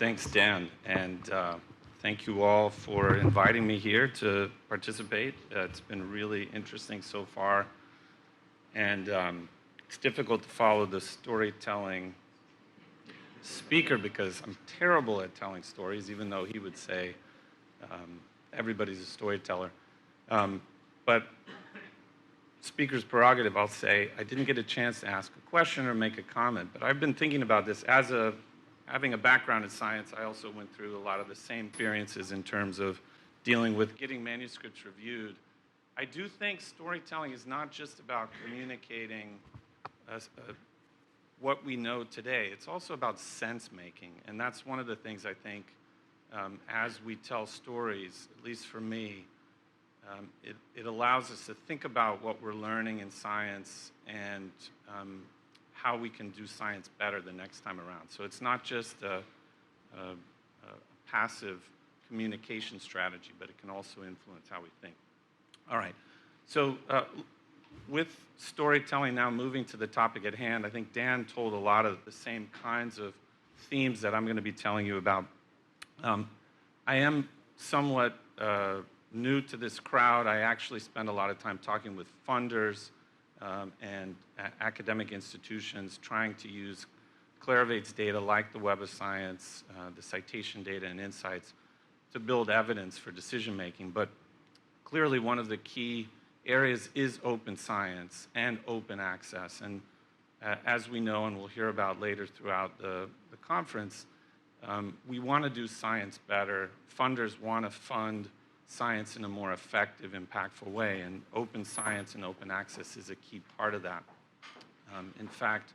Thanks, Dan, and thank you all for inviting me here to participate. It's been really interesting so far, and it's difficult to follow the storytelling speaker because I'm terrible at telling stories, even though he would say everybody's a storyteller. But speaker's prerogative, I'll say, I didn't get a chance to ask a question or make a comment, but I've been thinking about this. Having a background in science, I also went through a lot of the same experiences in terms of dealing with getting manuscripts reviewed. I do think storytelling is not just about communicating what we know today. It's also about sense making, and that's one of the things I think as we tell stories, at least for me, it allows us to think about what we're learning in science and how we can do science better the next time around. So it's not just a passive communication strategy, but it can also influence how we think. All right, so with storytelling now, moving to the topic at hand, I think Dan told a lot of the same kinds of themes that I'm going to be telling you about. I am somewhat new to this crowd. I actually spend a lot of time talking with funders and academic institutions trying to use Clarivate's data like the Web of Science, the citation data and insights to build evidence for decision making. But clearly one of the key areas is open science and open access. And as we know and we'll hear about later throughout the conference, we want to do science better. Funders want to fund science in a more effective, impactful way, and open science and open access is a key part of that. In fact,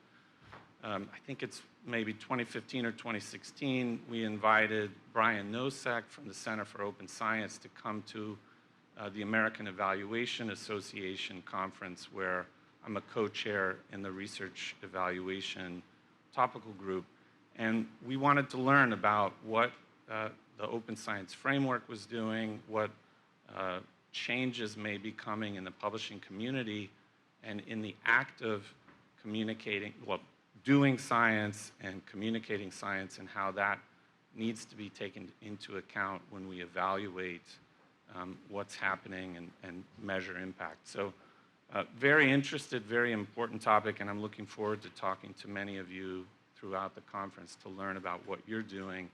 I think it's maybe 2015 or 2016, we invited Brian Nosek from the Center for Open Science to come to the American Evaluation Association conference, where I'm a co-chair in the research evaluation topical group. And we wanted to learn about what the open science framework was doing, what changes may be coming in the publishing community, and in the act of communicating, well, doing science and communicating science, and how that needs to be taken into account when we evaluate what's happening and measure impact. So very interested, very important topic, and I'm looking forward to talking to many of you throughout the conference to learn about what you're doing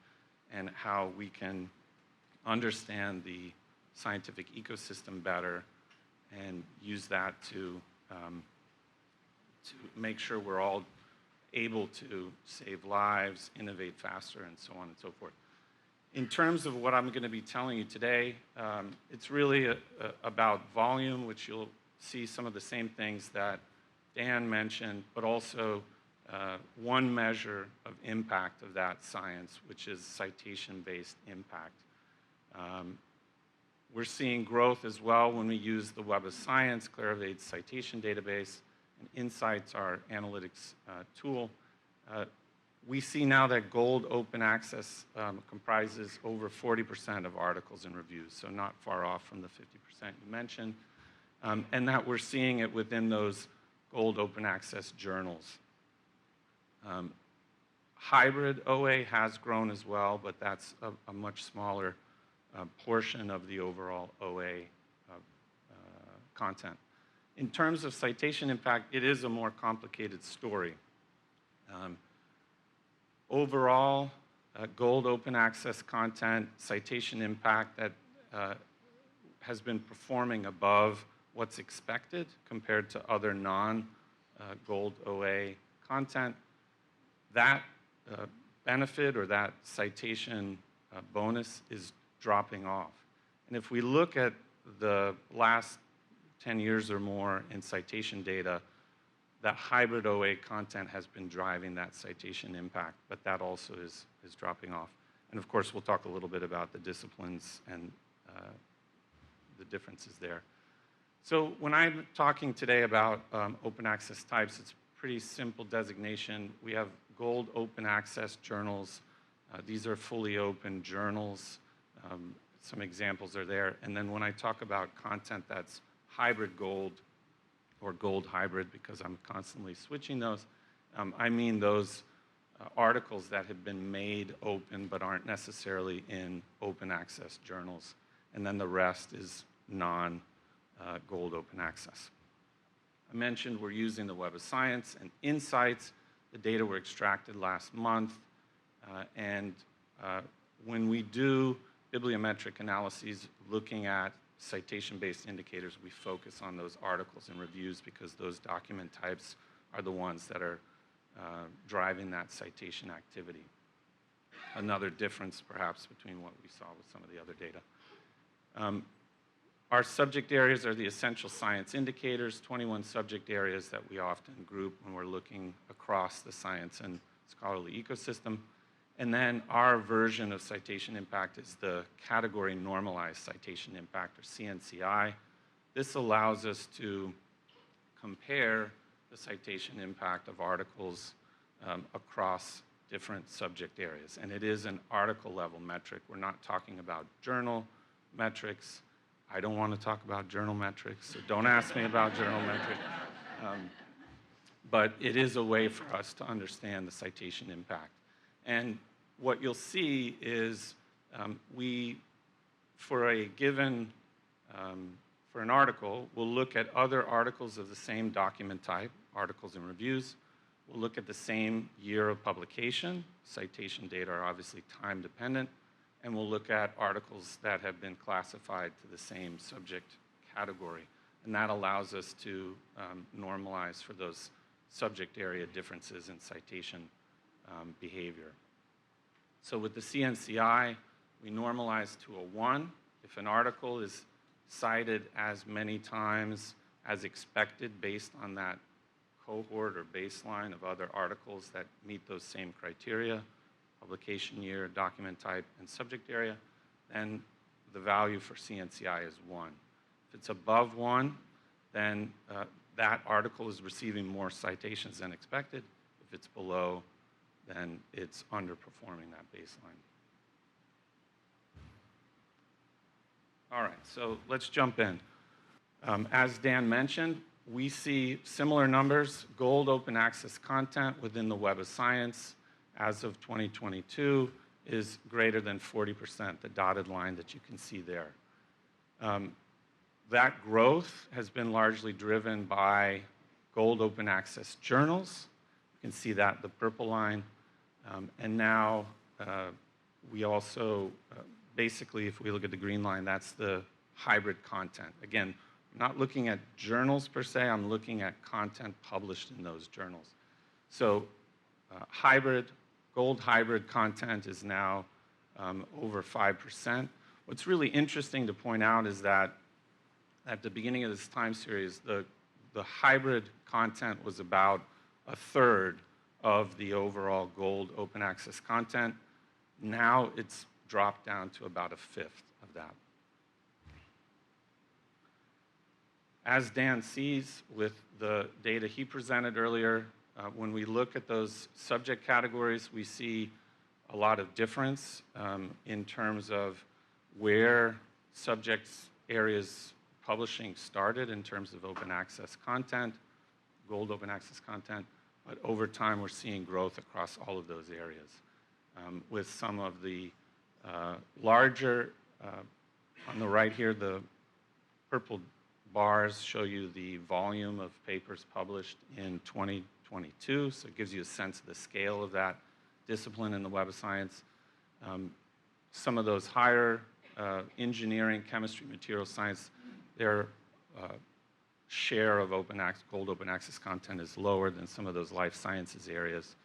and how we can understand the scientific ecosystem better and use that to make sure we're all able to save lives, innovate faster, and so on and so forth. In terms of what I'm going to be telling you today, it's really about volume, which you'll see some of the same things that Dan mentioned, but also one measure of impact of that science, which is citation-based impact. We're seeing growth as well when we use the Web of Science, Clarivate's citation database, and Insights, our analytics tool. We see now that gold open access comprises over 40% of articles and reviews, so not far off from the 50% you mentioned, and that we're seeing it within those gold open access journals. Hybrid OA has grown as well, but that's a much smaller portion of the overall OA content. In terms of citation impact, it is a more complicated story. Overall, gold open access content, citation impact that has been performing above what's expected compared to other non-gold OA content. That benefit or that citation bonus is dropping off. And if we look at the last 10 years or more in citation data, that hybrid OA content has been driving that citation impact, but that also is dropping off. And of course, we'll talk a little bit about the disciplines and the differences there. So when I'm talking today about open access types, it's a pretty simple designation. We have gold open access journals. These are fully open journals. Some examples are there. And then when I talk about content that's hybrid gold or gold hybrid, because I'm constantly switching those, I mean those articles that have been made open but aren't necessarily in open access journals. And then the rest is non-gold open access. I mentioned we're using the Web of Science and Insights. The data were extracted last month. When we do bibliometric analyses looking at citation-based indicators, we focus on those articles and reviews because those document types are the ones that are driving that citation activity. Another difference, perhaps, between what we saw with some of the other data. Our subject areas are the essential science indicators, 21 subject areas that we often group when we're looking across the science and scholarly ecosystem. And then our version of citation impact is the category normalized citation impact, or CNCI. This allows us to compare the citation impact of articles across different subject areas. And it is an article level metric. We're not talking about journal metrics. I don't want to talk about journal metrics, so don't ask me about journal metrics. But it is a way for us to understand the citation impact. And what you'll see is for a given, for an article, we'll look at other articles of the same document type, articles and reviews. We'll look at the same year of publication. Citation data are obviously time dependent. And we'll look at articles that have been classified to the same subject category. And that allows us to normalize for those subject area differences in citation behavior. So with the CNCI, we normalize to a 1. If an article is cited as many times as expected based on that cohort or baseline of other articles that meet those same criteria, publication year, document type, and subject area, then the value for CNCI is 1. If it's above 1, then that article is receiving more citations than expected. If it's below, then it's underperforming that baseline. All right, so let's jump in. As Dan mentioned, we see similar numbers, gold open access content within the Web of Science as of 2022 is greater than 40%, the dotted line that you can see there. That growth has been largely driven by gold open access journals. You can see that, the purple line. And now we also, basically, if we look at the green line, that's the hybrid content. Again, I'm not looking at journals per se, I'm looking at content published in those journals. So gold hybrid content is now over 5%. What's really interesting to point out is that at the beginning of this time series, the hybrid content was about a third of the overall gold open access content. Now it's dropped down to about a fifth of that. As Dan sees with the data he presented earlier, when we look at those subject categories, we see a lot of difference in terms of where subjects areas publishing started in terms of open access content, gold open access content, but over time we're seeing growth across all of those areas. With some of the larger, on the right here, the purple bars show you the volume of papers published in 2022, so it gives you a sense of the scale of that discipline in the Web of Science. Some of those higher engineering, chemistry, material science, their share of gold open access content is lower than some of those life sciences areas.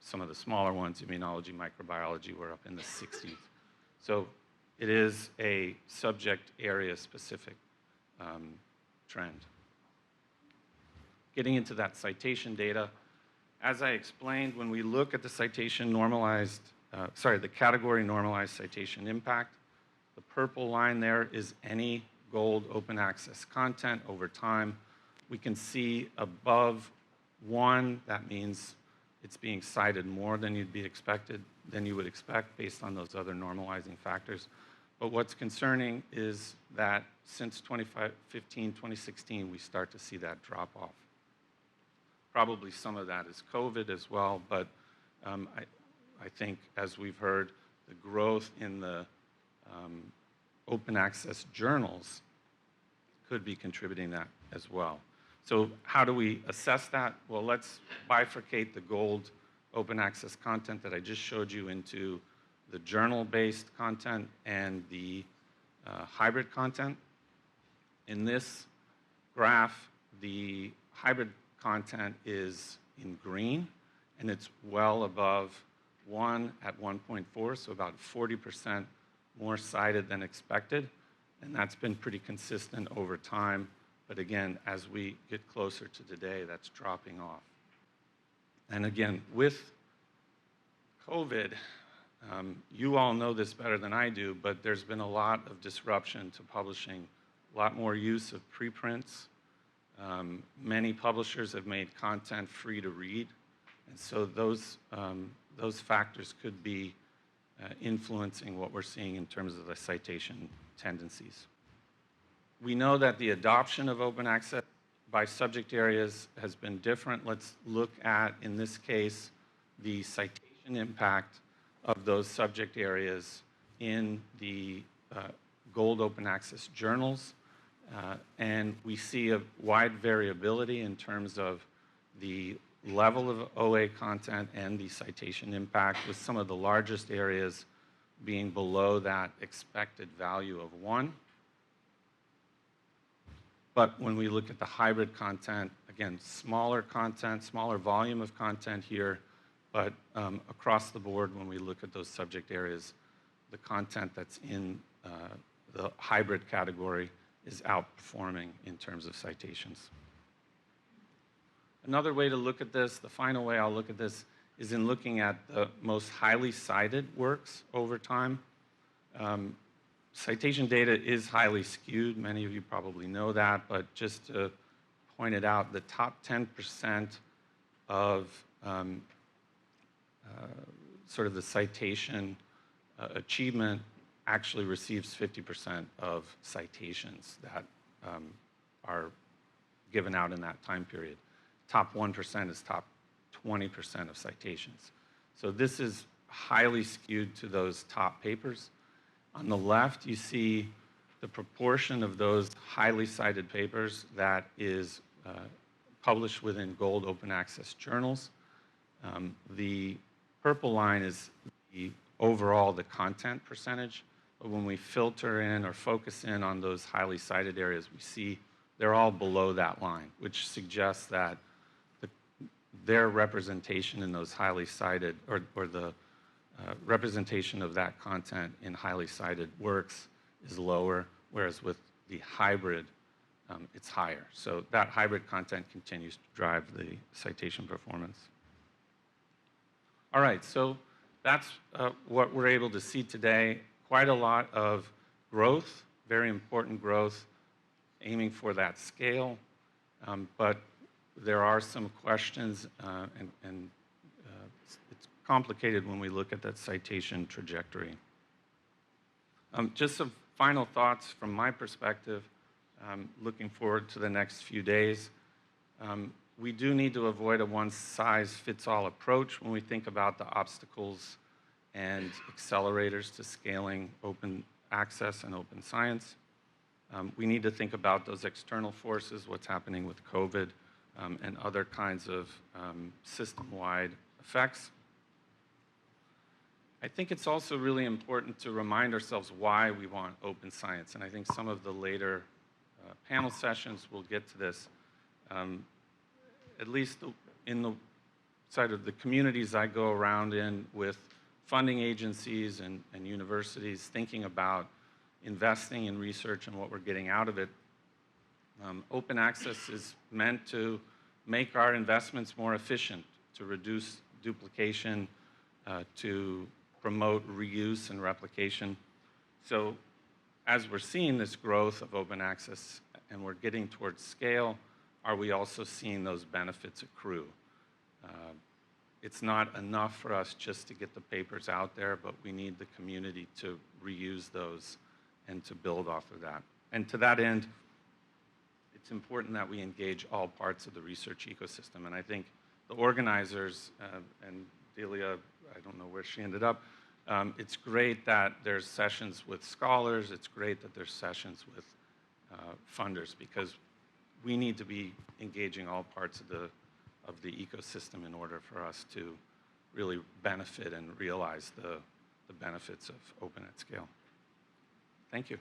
Some of the smaller ones, immunology, microbiology, were up in the 60s. So it is a subject area specific trend. Getting into that citation data, as I explained, when we look at the the category normalized citation impact, the purple line there is any gold open access content over time. We can see above 1, that means it's being cited more than you would expect based on those other normalizing factors. But what's concerning is that since 2015, 2016, we start to see that drop off. Probably some of that is COVID as well, but I think, as we've heard, the growth in the open access journals could be contributing that as well. So how do we assess that? Well, let's bifurcate the gold open access content that I just showed you into the journal-based content and the hybrid content. In this graph, the hybrid content is in green, and it's well above 1 at 1.4, so about 40% more cited than expected, and that's been pretty consistent over time. But again, as we get closer to today, that's dropping off. And again, with COVID, you all know this better than I do, but there's been a lot of disruption to publishing, a lot more use of preprints. Many publishers have made content free to read, and so those factors could be influencing what we're seeing in terms of the citation tendencies. We know that the adoption of open access by subject areas has been different. Let's look at, in this case, the citation impact of those subject areas in the gold open access journals. And we see a wide variability in terms of the level of OA content and the citation impact, with some of the largest areas being below that expected value of 1. But when we look at the hybrid content, again, smaller content, smaller volume of content here, but across the board, when we look at those subject areas, the content that's in the hybrid category is outperforming in terms of citations. Another way to look at this, the final way I'll look at this, is in looking at the most highly cited works over time. Citation data is highly skewed. Many of you probably know that, but just to point it out, the top 10% of sort of the citation achievement actually receives 50% of citations that are given out in that time period. Top 1% is top 20% of citations. So this is highly skewed to those top papers. On the left, you see the proportion of those highly cited papers that is published within gold open access journals. The purple line is overall the content percentage, but when we filter in or focus in on those highly cited areas, we see they're all below that line, which suggests that their representation in those highly cited, or the representation of that content in highly cited works is lower, whereas with the hybrid, it's higher. So that hybrid content continues to drive the citation performance. All right, so that's what we're able to see today. Quite a lot of growth, very important growth, aiming for that scale, but there are some questions, and it's complicated when we look at that citation trajectory. Just some final thoughts from my perspective, looking forward to the next few days. We do need to avoid a one-size-fits-all approach when we think about the obstacles and accelerators to scaling open access and open science. We need to think about those external forces, what's happening with COVID, and other kinds of system-wide effects. I think it's also really important to remind ourselves why we want open science, and I think some of the later panel sessions will get to this. At least in the side of the communities I go around in with funding agencies and universities thinking about investing in research and what we're getting out of it. Open access is meant to make our investments more efficient, to reduce duplication, to promote reuse and replication. So as we're seeing this growth of open access and we're getting towards scale, are we also seeing those benefits accrue? It's not enough for us just to get the papers out there, but we need the community to reuse those and to build off of that. And to that end, it's important that we engage all parts of the research ecosystem. And I think the organizers and Delia, I don't know where she ended up. It's great that there's sessions with scholars. It's great that there's sessions with funders, because we need to be engaging all parts of the ecosystem in order for us to really benefit and realize the benefits of open at scale. Thank you.